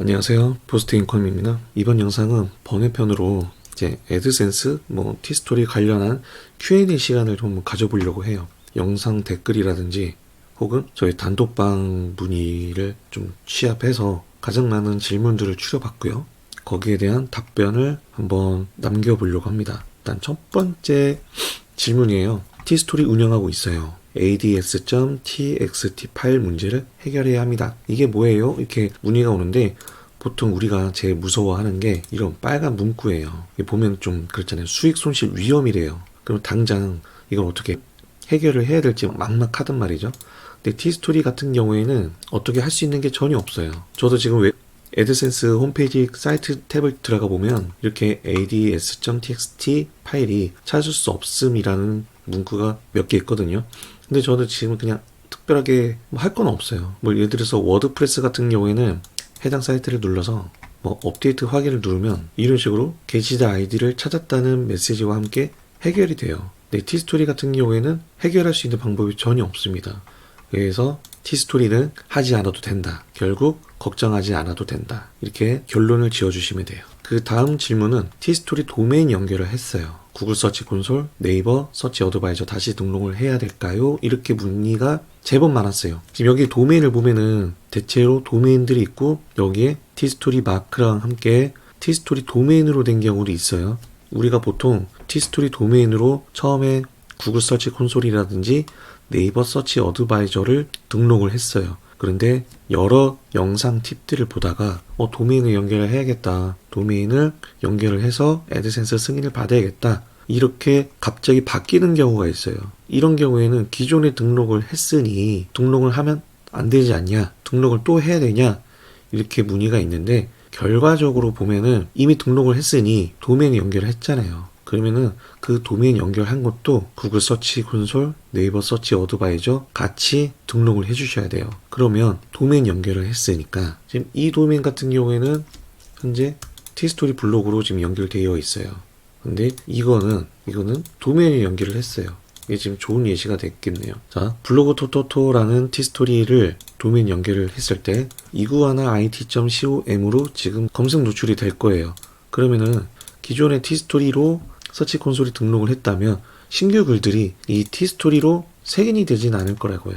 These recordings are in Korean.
안녕하세요. 포스트 인컴입니다. 이번 영상은 번외편으로 이제 애드센스, 티스토리 관련한 Q&A 시간을 좀 가져보려고 해요. 영상 댓글이라든지 혹은 저희 단톡방 문의를 좀 취합해서 가장 많은 질문들을 추려봤고요. 거기에 대한 답변을 한번 남겨보려고 합니다. 일단 첫 번째 질문이에요. 티스토리 운영하고 있어요. ads.txt 파일 문제를 해결해야 합니다. 이게 뭐예요? 이렇게 문의가 오는데 보통 우리가 제일 무서워하는 게 이런 빨간 문구예요. 보면 좀 그렇잖아요. 수익 손실 위험이래요. 그럼 당장 이걸 어떻게 해결을 해야 될지 막막하단 말이죠. 근데 티스토리 같은 경우에는 어떻게 할 수 있는 게 전혀 없어요. 저도 지금 애드센스 홈페이지 사이트 탭을 들어가 보면 이렇게 ads.txt 파일이 찾을 수 없음이라는 문구가 몇 개 있거든요. 근데 저도 지금 그냥 특별하게 할 건 없어요. 예를 들어서 워드프레스 같은 경우에는 해당 사이트를 눌러서 업데이트 확인을 누르면 이런 식으로 게시자 아이디를 찾았다는 메시지와 함께 해결이 돼요. 근데 티스토리 같은 경우에는 해결할 수 있는 방법이 전혀 없습니다. 그래서 티스토리는 하지 않아도 된다. 결국 걱정하지 않아도 된다. 이렇게 결론을 지어주시면 돼요. 그 다음 질문은 티스토리 도메인 연결을 했어요. 구글 서치 콘솔, 네이버 서치 어드바이저 다시 등록을 해야 될까요? 이렇게 문의가 제법 많았어요. 지금 여기 도메인을 보면은 대체로 도메인들이 있고 여기에 티스토리 마크랑 함께 티스토리 도메인으로 된 경우도 있어요. 우리가 보통 티스토리 도메인으로 처음에 구글 서치 콘솔이라든지 네이버 서치 어드바이저를 등록을 했어요. 그런데 여러 영상 팁들을 보다가 도메인을 연결을 해야겠다. 도메인을 연결을 해서 애드센스 승인을 받아야겠다. 이렇게 갑자기 바뀌는 경우가 있어요. 이런 경우에는 기존에 등록을 했으니 등록을 하면 안 되지 않냐? 등록을 또 해야 되냐? 이렇게 문의가 있는데 결과적으로 보면은 이미 등록을 했으니 도메인 연결을 했잖아요. 그러면은 그 도메인 연결한 것도 구글 서치 콘솔, 네이버 서치 어드바이저 같이 등록을 해주셔야 돼요. 그러면 도메인 연결을 했으니까 지금 이 도메인 같은 경우에는 현재 티스토리 블로그로 지금 연결되어 있어요. 근데 이거는 도메인에 연결을 했어요. 이게 지금 좋은 예시가 됐겠네요. 자, 블로그 토토토라는 티스토리를 도메인 연결을 했을 때 이구아나 it.com으로 지금 검색 노출이 될 거예요. 그러면은 기존의 티스토리로 서치 콘솔이 등록을 했다면 신규 글들이 이 티스토리로 색인이 되진 않을 거라고요.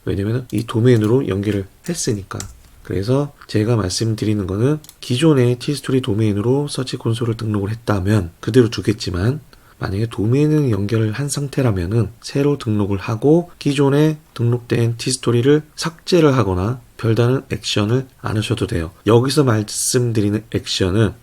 왜냐면 이 도메인으로 연결을 했으니까. 그래서 제가 말씀드리는 거는 기존의 티스토리 도메인으로 서치 콘솔을 등록을 했다면 그대로 두겠지만 만약에 도메인을 연결을 한 상태라면은 새로 등록을 하고 기존에 등록된 티스토리를 삭제를 하거나 별다른 액션을 안 하셔도 돼요. 여기서 말씀드리는 액션은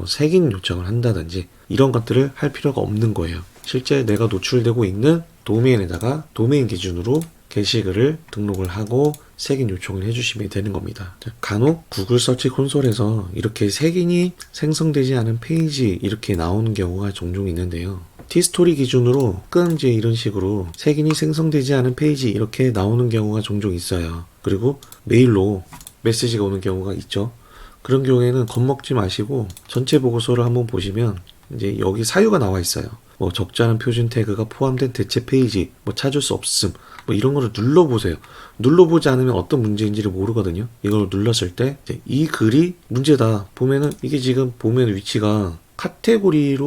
색인 요청을 한다든지 이런 것들을 할 필요가 없는 거예요. 실제 내가 노출되고 있는 도메인에다가 도메인 기준으로 게시글을 등록을 하고 색인 요청을 해주시면 되는 겁니다. 간혹 구글 서치 콘솔에서 이렇게 색인이 생성되지 않은 페이지 이렇게 나오는 경우가 종종 있는데요. 티스토리 기준으로 이제 이런 식으로 색인이 생성되지 않은 페이지 이렇게 나오는 경우가 종종 있어요. 그리고 메일로 메시지가 오는 경우가 있죠. 그런 경우에는 겁먹지 마시고 전체 보고서를 한번 보시면 이제 여기 사유가 나와 있어요. 적지 않은 표준 태그가 포함된 대체 페이지, 찾을 수 없음, 이런 거를 눌러보세요. 눌러보지 않으면 어떤 문제인지를 모르거든요. 이걸 눌렀을 때 이 글이 문제다. 보면은 이게 지금 보면 위치가 카테고리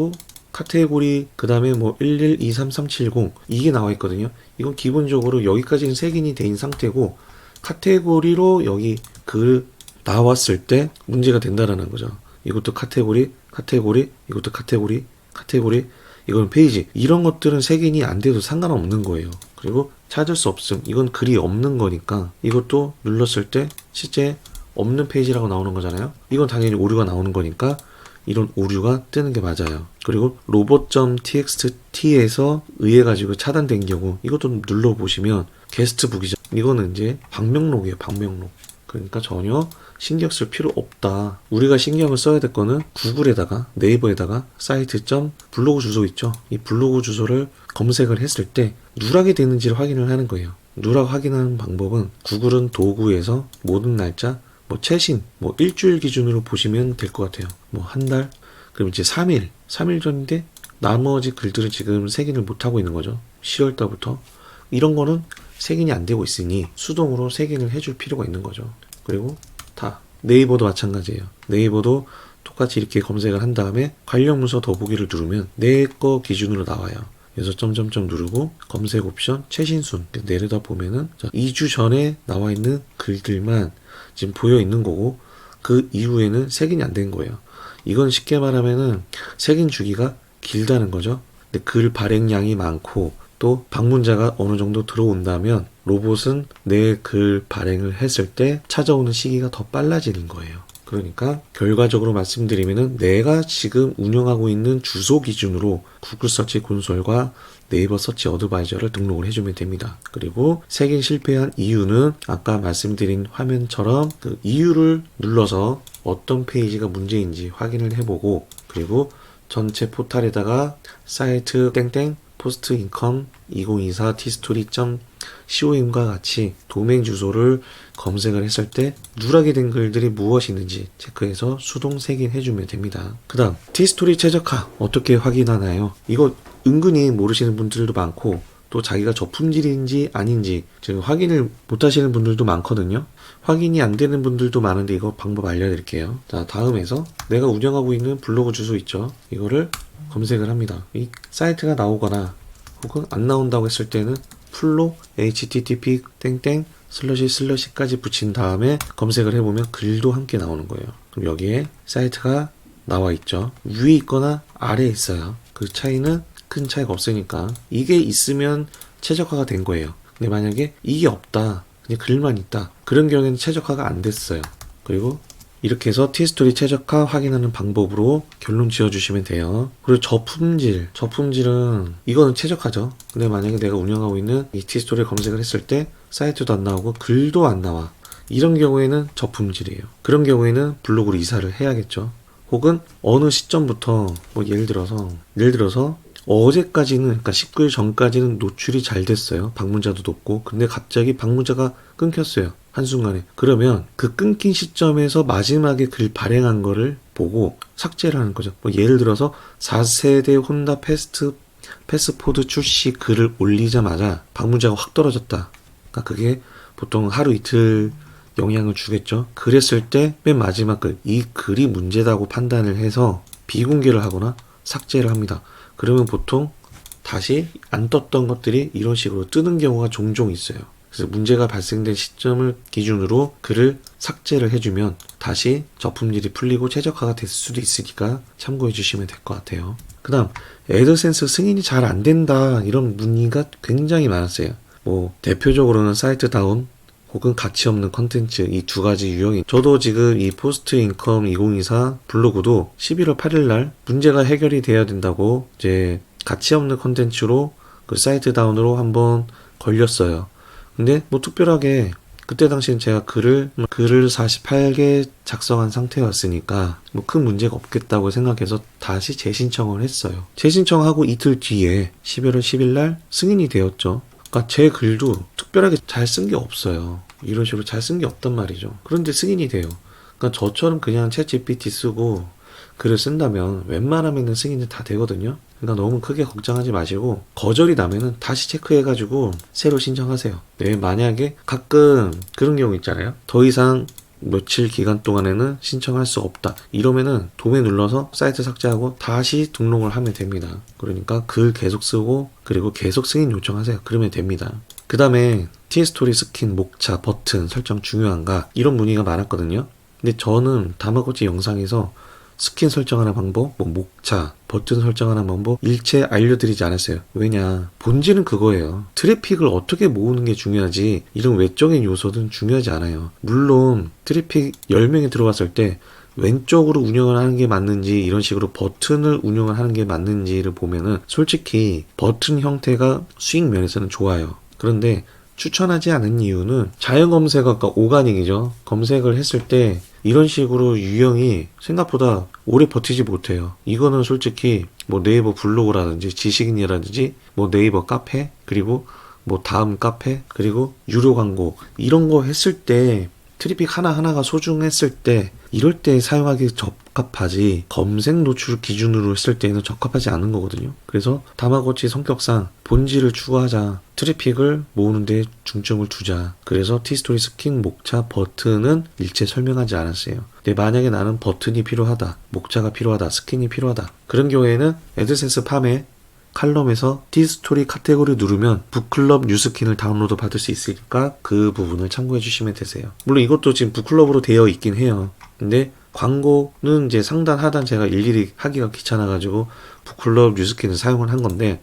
그 다음에 1123370 이게 나와 있거든요. 이건 기본적으로 여기까지는 색인이 된 상태고 카테고리로 여기 글 나왔을 때 문제가 된다라는 거죠. 이것도 카테고리, 이것도 카테고리, 이건 페이지. 이런 것들은 색인이 안 돼도 상관없는 거예요. 그리고 찾을 수 없음. 이건 글이 없는 거니까 이것도 눌렀을 때 실제 없는 페이지라고 나오는 거잖아요. 이건 당연히 오류가 나오는 거니까 이런 오류가 뜨는 게 맞아요. 그리고 robot.txt에서 의해 가지고 차단된 경우 이것도 눌러보시면 게스트북이죠. 이거는 이제 방명록이에요. 방명록. 그러니까 전혀 신경 쓸 필요 없다. 우리가 신경을 써야 될 거는 구글에다가 네이버에다가 블로그 주소 있죠. 이 블로그 주소를 검색을 했을 때 누락이 되는지를 확인을 하는 거예요. 누락 확인하는 방법은 구글은 도구에서 모든 날짜 최신 일주일 기준으로 보시면 될 것 같아요. 한 달, 그럼 이제 3일 전인데 나머지 글들은 지금 색인을 못하고 있는 거죠. 10월 달부터 이런 거는 색인이 안 되고 있으니 수동으로 색인을 해줄 필요가 있는 거죠. 그리고 다 네이버도 마찬가지예요. 네이버도 똑같이 이렇게 검색을 한 다음에 관련 문서 더보기를 누르면 내 거 기준으로 나와요. 그래서 점점점 누르고 검색 옵션 최신순 내려다 보면은 2주 전에 나와 있는 글들만 지금 보여 있는 거고 그 이후에는 색인이 안 된 거예요. 이건 쉽게 말하면은 색인 주기가 길다는 거죠. 근데 글 발행량이 많고 또 방문자가 어느 정도 들어온다면 로봇은 내 글 발행을 했을 때 찾아오는 시기가 더 빨라지는 거예요. 그러니까 결과적으로 말씀드리면은 내가 지금 운영하고 있는 주소 기준으로 구글 서치 콘솔과 네이버 서치 어드바이저를 등록을 해주면 됩니다. 그리고 색인 실패한 이유는 아까 말씀드린 화면처럼 그 이유를 눌러서 어떤 페이지가 문제인지 확인을 해보고 그리고 전체 포탈에다가 사이트 땡땡 포스트 인컴 2024 tstory.com과 같이 도메인 주소를 검색을 했을 때 누락이 된 글들이 무엇이 있는지 체크해서 수동 색인 해주면 됩니다. 그 다음 tstory 최적화 어떻게 확인하나요? 이거 은근히 모르시는 분들도 많고 또 자기가 저품질인지 아닌지 지금 확인을 못 하시는 분들도 많거든요. 확인이 안 되는 분들도 많은데 이거 방법 알려드릴게요. 자, 다음에서 내가 운영하고 있는 블로그 주소 있죠. 이거를 검색을 합니다. 이 사이트가 나오거나 혹은 안 나온다고 했을 때는 풀로 http 땡땡 슬러시까지 붙인 다음에 검색을 해보면 글도 함께 나오는 거예요. 그럼 여기에 사이트가 나와 있죠. 위에 있거나 아래에 있어요. 그 차이는 큰 차이가 없으니까 이게 있으면 최적화가 된 거예요. 근데 만약에 이게 없다, 그냥 글만 있다, 그런 경우에는 최적화가 안 됐어요. 그리고 이렇게 해서 tstory 최적화 확인하는 방법으로 결론 지어주시면 돼요. 그리고 저품질은 이거는 최적화죠. 근데 만약에 내가 운영하고 있는 이 tstory 검색을 했을 때 사이트도 안 나오고 글도 안 나와, 이런 경우에는 저품질이에요. 그런 경우에는 블로그로 이사를 해야겠죠. 혹은 어느 시점부터 뭐 예를 들어서 어제까지는, 그러니까 19일 전까지는 노출이 잘 됐어요. 방문자도 높고. 근데 갑자기 방문자가 끊겼어요. 한순간에. 그러면 그 끊긴 시점에서 마지막에 글 발행한 거를 보고 삭제를 하는 거죠. 뭐 예를 들어서 4세대 혼다 패스포드 출시 글을 올리자마자 방문자가 확 떨어졌다. 그러니까 그게 보통 하루 이틀 영향을 주겠죠. 그랬을 때 맨 마지막 글, 이 글이 문제다고 판단을 해서 비공개를 하거나 삭제를 합니다. 그러면 보통 다시 안 떴던 것들이 이런 식으로 뜨는 경우가 종종 있어요. 그래서 문제가 발생된 시점을 기준으로 글을 삭제를 해주면 다시 저품질이 풀리고 최적화가 됐을 수도 있으니까 참고해 주시면 될 것 같아요. 그 다음 애드센스 승인이 잘 안 된다, 이런 문의가 굉장히 많았어요. 뭐 대표적으로는 사이트 다운 혹은 가치 없는 컨텐츠, 이 두 가지 유형이, 저도 지금 이 포스트 인컴 2024 블로그도 11월 8일 날 문제가 해결이 돼야 된다고 이제 가치 없는 컨텐츠로 그 사이트 다운으로 한번 걸렸어요. 근데 뭐 특별하게 그때 당시엔 제가 글을 48개 작성한 상태였으니까 뭐 큰 문제가 없겠다고 생각해서 다시 재신청을 했어요. 재신청하고 이틀 뒤에 11월 10일 날 승인이 되었죠. 그러니까 제 글도 특별하게 잘 쓴 게 없어요. 이런 식으로 잘 쓴 게 없단 말이죠. 그런데 승인이 돼요. 그러니까 저처럼 그냥 챗GPT 쓰고 글을 쓴다면 웬만하면 승인이 다 되거든요. 그러니까 너무 크게 걱정하지 마시고 거절이 나면은 다시 체크해가지고 새로 신청하세요. 네, 만약에 가끔 그런 경우 있잖아요. 더 이상 며칠 기간 동안에는 신청할 수 없다, 이러면은 도메 눌러서 사이트 삭제하고 다시 등록을 하면 됩니다. 그러니까 글 계속 쓰고 그리고 계속 승인 요청하세요. 그러면 됩니다. 그 다음에 tstory 스킨, 목차, 버튼 설정 중요한가, 이런 문의가 많았거든요. 근데 저는 다마고치 영상에서 스킨 설정하는 방법, 뭐 목차, 버튼 설정하는 방법 일체 알려드리지 않았어요. 왜냐, 본질은 그거예요. 트래픽을 어떻게 모으는 게 중요하지 이런 외적인 요소는 중요하지 않아요. 물론 트래픽 10명이 들어왔을 때 왼쪽으로 운영을 하는 게 맞는지, 이런 식으로 버튼을 운영을 하는 게 맞는지를 보면은 솔직히 버튼 형태가 수익 면에서는 좋아요. 그런데 추천하지 않은 이유는 자연 검색어가 오가닉이죠. 검색을 했을 때 이런 식으로 유형이 생각보다 오래 버티지 못해요. 이거는 솔직히 뭐 네이버 블로그라든지 지식인이라든지 뭐 네이버 카페, 그리고 뭐 다음 카페, 그리고 유료 광고, 이런 거 했을 때 트래픽 하나하나가 소중했을 때 이럴 때 사용하기 적합하지 검색 노출 기준으로 했을 때는 적합하지 않은 거거든요. 그래서 다마고치 성격상 본질을 추구하자, 트래픽을 모으는데 중점을 두자. 그래서 티스토리 스킨, 목차, 버튼은 일체 설명하지 않았어요. 근데 만약에 나는 버튼이 필요하다, 목차가 필요하다, 스킨이 필요하다, 그런 경우에는 애드센스 팜에 칼럼에서 티스토리 카테고리 누르면 북클럽 뉴스킨을 다운로드 받을 수 있으니까 그 부분을 참고해 주시면 되세요. 물론 이것도 지금 북클럽으로 되어 있긴 해요. 근데 광고는 이제 상단 하단 제가 일일이 하기가 귀찮아가지고 북클럽 뉴스킨을 사용을 한 건데,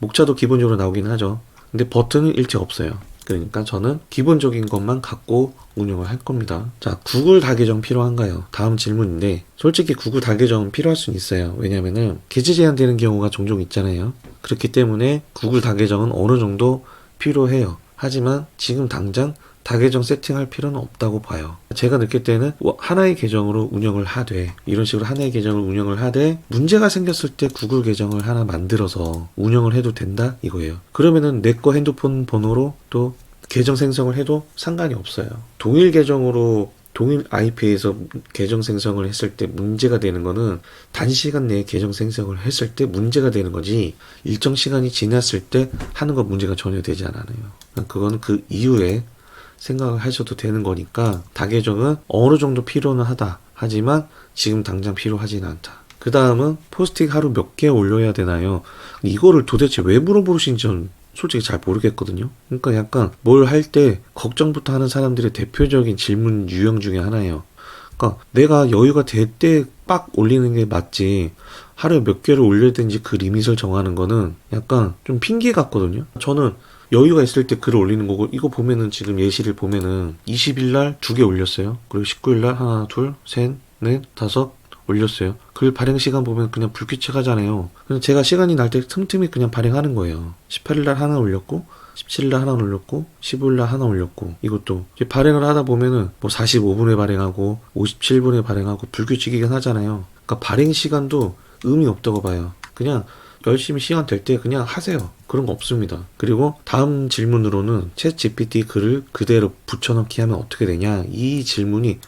목차도 기본적으로 나오긴 하죠. 근데 버튼은 일체 없어요. 그러니까 저는 기본적인 것만 갖고 운영을 할 겁니다. 자, 구글 다계정 필요한가요? 다음 질문인데, 솔직히 구글 다계정 필요할 수는 있어요. 왜냐면은 게재 제한되는 경우가 종종 있잖아요. 그렇기 때문에 구글 다계정은 어느 정도 필요해요. 하지만 지금 당장 다계정 세팅할 필요는 없다고 봐요. 제가 느낄 때는 하나의 계정으로 운영을 하되, 이런 식으로 하나의 계정을 운영을 하되 문제가 생겼을 때 구글 계정을 하나 만들어서 운영을 해도 된다 이거예요. 그러면은 내 거 핸드폰 번호로 또 계정 생성을 해도 상관이 없어요. 동일 계정으로 동일 IP에서 계정 생성을 했을 때 문제가 되는 거는 단시간 내에 계정 생성을 했을 때 문제가 되는 거지, 일정 시간이 지났을 때 하는 거 문제가 전혀 되지 않아요. 그건 그 이후에 생각을 하셔도 되는 거니까 다계정은 어느 정도 필요는 하다. 하지만 지금 당장 필요하진 않다. 그 다음은 포스팅 하루 몇 개 올려야 되나요? 이거를 도대체 왜 물어보시는지 저는 솔직히 잘 모르겠거든요. 그러니까 약간 뭘 할 때 걱정부터 하는 사람들의 대표적인 질문 유형 중에 하나예요. 그러니까 내가 여유가 될 때 빡 올리는 게 맞지, 하루에 몇 개를 올려야 되는지 그 리밋을 정하는 거는 약간 좀 핑계 같거든요. 저는 여유가 있을 때 글을 올리는 거고, 이거 보면은 지금 예시를 보면은 20일날 2개 올렸어요. 그리고 19일날 하나, 둘, 셋, 넷, 다섯 올렸어요. 글 발행 시간 보면 그냥 불규칙하잖아요. 그래서 제가 시간이 날 때 틈틈이 그냥 발행하는 거예요. 18일날 하나 올렸고, 17일날 하나 올렸고, 15일날 하나 올렸고, 이것도 이제 발행을 하다 보면은 뭐 45분에 발행하고 57분에 발행하고 불규칙이긴 하잖아요. 그러니까 발행 시간도 의미 없다고 봐요. 그냥 열심히 시간 될 때 그냥 하세요. 그런 거 없습니다. 그리고 다음 질문으로는 챗 GPT 글을 그대로 붙여넣기 하면 어떻게 되냐, 이 질문이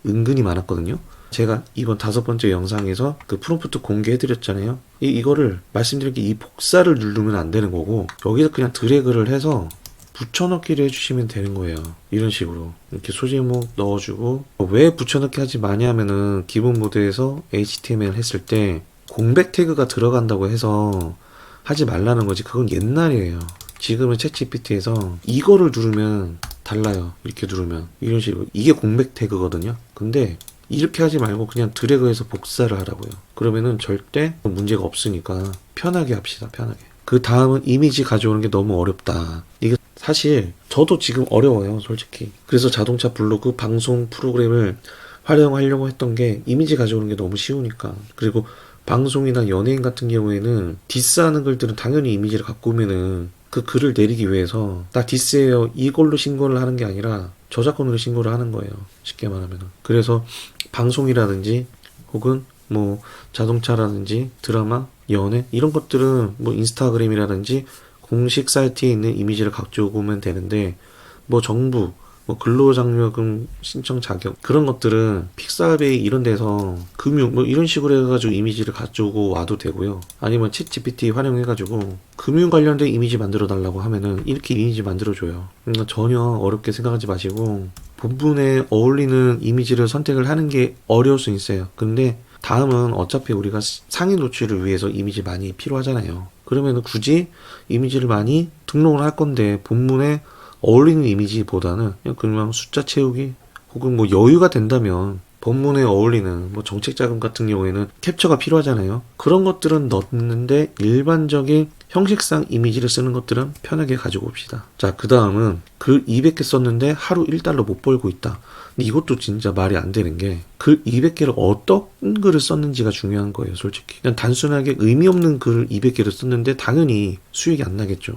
은근히 많았거든요. 제가 이번 5번째 영상에서 그 프롬프트 공개해드렸잖아요. 이거를 말씀드린 게 이 복사를 누르면 안 되는 거고, 여기서 그냥 드래그를 해서 붙여넣기를 해주시면 되는 거예요. 이런 식으로 이렇게 소제목 넣어주고, 왜 붙여넣기 하지 마냐면은 기본 모드에서 HTML 했을 때 공백 태그가 들어간다고 해서 하지 말라는 거지, 그건 옛날이에요. 지금은 챗GPT에서 이거를 누르면 달라요. 이렇게 누르면 이런 식으로 이게 공백 태그거든요. 근데 이렇게 하지 말고 그냥 드래그해서 복사를 하라고요. 그러면은 절대 문제가 없으니까 편하게 합시다. 편하게. 그 다음은 이미지 가져오는 게 너무 어렵다. 이게 사실 저도 지금 어려워요, 솔직히. 그래서 자동차 블로그 방송 프로그램을 활용하려고 했던 게 이미지 가져오는 게 너무 쉬우니까. 그리고 방송이나 연예인 같은 경우에는 디스하는 글들은 당연히 이미지를 갖고 오면은 그 글을 내리기 위해서 나 디스예요 이걸로 신고를 하는 게 아니라 저작권으로 신고를 하는 거예요, 쉽게 말하면. 그래서 방송이라든지 혹은 뭐 자동차라든지 드라마, 연애 이런 것들은 뭐 인스타그램이라든지 공식 사이트에 있는 이미지를 가져오면 되는데, 뭐 정부, 뭐 근로장려금 신청 자격 그런 것들은 픽사베이 이런 데서 금융 뭐 이런 식으로 해가지고 이미지를 가져오고 와도 되고요. 아니면 챗 GPT 활용해가지고 금융 관련된 이미지 만들어 달라고 하면은 이렇게 이미지 만들어줘요. 그러니까 전혀 어렵게 생각하지 마시고 본문에 어울리는 이미지를 선택을 하는 게 어려울 수 있어요. 근데 다음은 어차피 우리가 상위 노출을 위해서 이미지 많이 필요하잖아요. 그러면 굳이 이미지를 많이 등록을 할 건데 본문에 어울리는 이미지보다는 그냥 숫자 채우기 혹은 뭐 여유가 된다면 본문에 어울리는 뭐 정책자금 같은 경우에는 캡처가 필요하잖아요. 그런 것들은 넣는데 일반적인 형식상 이미지를 쓰는 것들은 편하게 가지고 옵시다. 자, 그 다음은 글 200개 썼는데 하루 1달러 못 벌고 있다. 근데 이것도 진짜 말이 안 되는 게 글 200개를 어떤 글을 썼는지가 중요한 거예요, 솔직히. 그냥 단순하게 의미 없는 글을 200개를 썼는데 당연히 수익이 안 나겠죠.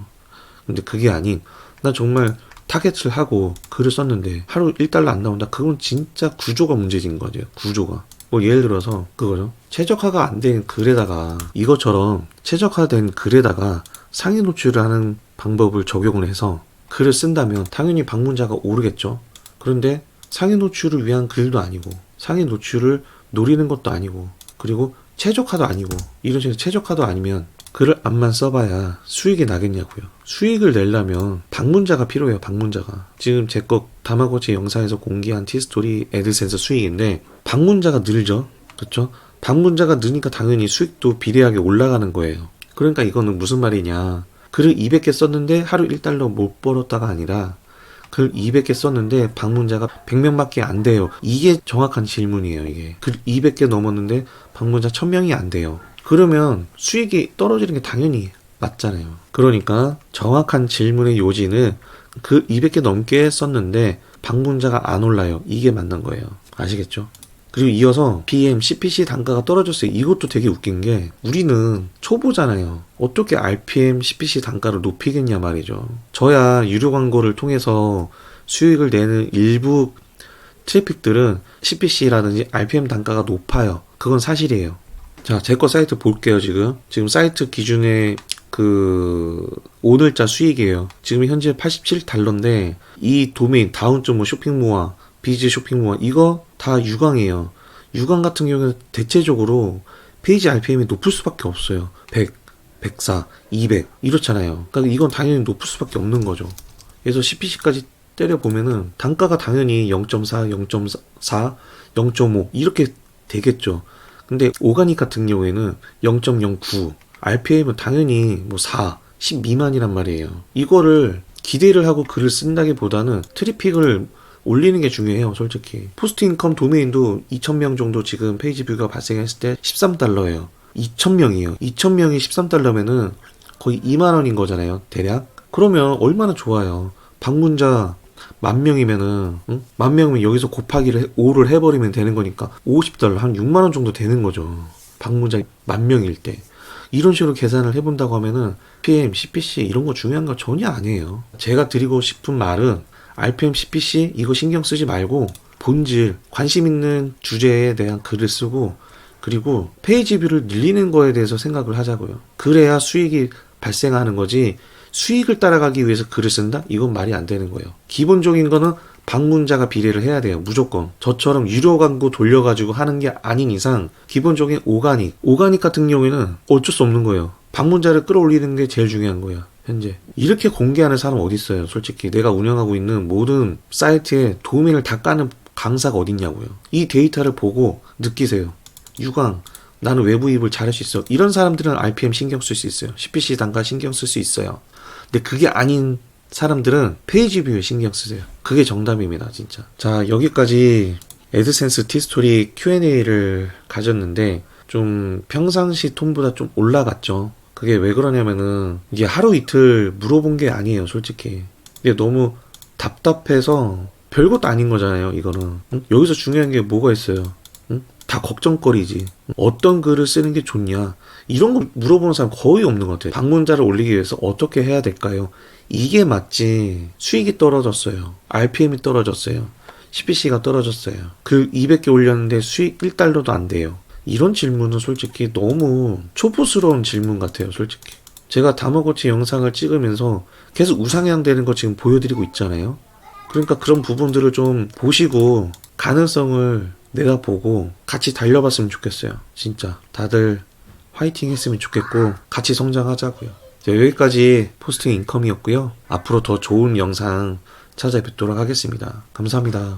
근데 그게 아닌, 나 정말 타겟을 하고 글을 썼는데 하루 1달러 안 나온다. 그건 진짜 구조가 문제인 거죠. 구조가. 뭐 예를 들어서 그거죠. 최적화가 안 된 글에다가 이것처럼 최적화된 글에다가 상위 노출을 하는 방법을 적용을 해서 글을 쓴다면 당연히 방문자가 오르겠죠. 그런데 상위 노출을 위한 글도 아니고 상위 노출을 노리는 것도 아니고 그리고 최저가도 아니고 이런 식으로 최저가도 아니면 글을 암만 써봐야 수익이 나겠냐고요. 수익을 내려면 방문자가 필요해요. 방문자가. 지금 제 거 다마고치 영상에서 공개한 티스토리 애드센서 수익인데 방문자가 늘죠. 그렇죠? 방문자가 느니까 당연히 수익도 비례하게 올라가는 거예요. 그러니까 이거는 무슨 말이냐. 글을 200개 썼는데 하루 1달러 못 벌었다가 아니라 글 200개 썼는데 방문자가 100명밖에 안 돼요. 이게 정확한 질문이에요. 이게 글 200개 넘었는데 방문자 1000명이 안 돼요. 그러면 수익이 떨어지는 게 당연히 맞잖아요. 그러니까 정확한 질문의 요지는 그 200개 넘게 썼는데 방문자가 안 올라요. 이게 맞는 거예요. 아시겠죠? 그리고 이어서 PM, CPC 단가가 떨어졌어요. 이것도 되게 웃긴 게 우리는 초보잖아요. 어떻게 RPM, CPC 단가를 높이겠냐 말이죠. 저야 유료 광고를 통해서 수익을 내는 일부 트래픽들은 CPC라든지 RPM 단가가 높아요. 그건 사실이에요. 자, 제 거 사이트 볼게요, 지금. 지금 사이트 기준에 오늘자 수익이에요. 지금 현재 87달러인데, 이 도메인, 다운.뭐 쇼핑모아, 비즈 쇼핑모아, 이거 다 유광이에요. 유광 같은 경우는 대체적으로 페이지 RPM이 높을 수밖에 없어요. 100, 104, 200, 이렇잖아요. 그러니까 이건 당연히 높을 수밖에 없는 거죠. 그래서 CPC까지 때려보면은, 단가가 당연히 0.4, 0.4, 0.5, 이렇게 되겠죠. 근데 오가닉 같은 경우에는 0.09, RPM은 당연히 뭐 4, 10 미만이란 말이에요. 이거를 기대를 하고 글을 쓴다기보다는 트래픽을 올리는 게 중요해요, 솔직히. 포스트 인컴 도메인도 2,000명 정도 지금 페이지 뷰가 발생했을 때 13달러예요. 2,000명이에요. 2,000명이 13달러면은 거의 2만 원인 거잖아요, 대략. 그러면 얼마나 좋아요. 방문자 10,000명이면은, 응? 10,000명이면 여기서 곱하기를 5를 해버리면 되는 거니까 50달러, 한 6만 원 정도 되는 거죠. 방문자 10,000명일 때. 이런 식으로 계산을 해본다고 하면은 PM, CPC 이런 거 중요한 거 전혀 아니에요. 제가 드리고 싶은 말은 RPM, CPC 이거 신경 쓰지 말고 본질, 관심 있는 주제에 대한 글을 쓰고 그리고 페이지 뷰를 늘리는 거에 대해서 생각을 하자고요. 그래야 수익이 발생하는 거지 수익을 따라가기 위해서 글을 쓴다? 이건 말이 안 되는 거예요. 기본적인 거는 방문자가 비례를 해야 돼요. 무조건. 저처럼 유료 광고 돌려가지고 하는 게 아닌 이상 기본적인 오가닉 같은 경우에는 어쩔 수 없는 거예요. 방문자를 끌어올리는 게 제일 중요한 거야. 현재. 이렇게 공개하는 사람 어디 있어요? 솔직히 내가 운영하고 있는 모든 사이트에 도메인을 다 까는 강사가 어딨냐고요. 이 데이터를 보고 느끼세요. 유광, 나는 외부 이입을 잘할 수 있어. 이런 사람들은 RPM 신경 쓸 수 있어요. CPC 단가 신경 쓸 수 있어요. 근데 그게 아닌 사람들은 페이지 뷰에 신경 쓰세요. 그게 정답입니다, 진짜. 자, 여기까지 애드센스 티스토리 Q&A를 가졌는데 좀 평상시 톤보다 좀 올라갔죠. 그게 왜 그러냐면은 이게 하루 이틀 물어본 게 아니에요, 솔직히. 이게 너무 답답해서 별것도 아닌 거잖아요, 이거는. 응? 여기서 중요한 게 뭐가 있어요? 응? 다 걱정거리지. 어떤 글을 쓰는 게 좋냐? 이런 거 물어보는 사람 거의 없는 것 같아요. 방문자를 올리기 위해서 어떻게 해야 될까요? 이게 맞지. 수익이 떨어졌어요. RPM이 떨어졌어요. CPC가 떨어졌어요. 글 200개 올렸는데 수익 1달러도 안 돼요. 이런 질문은 솔직히 너무 초보스러운 질문 같아요, 솔직히. 제가 다마고치 영상을 찍으면서 계속 우상향 되는 거 지금 보여드리고 있잖아요. 그러니까 그런 부분들을 좀 보시고 가능성을 내다보고 같이 달려봤으면 좋겠어요. 진짜 다들 화이팅 했으면 좋겠고 같이 성장하자고요. 자, 여기까지 포스팅 인컴이었고요. 앞으로 더 좋은 영상 찾아뵙도록 하겠습니다. 감사합니다.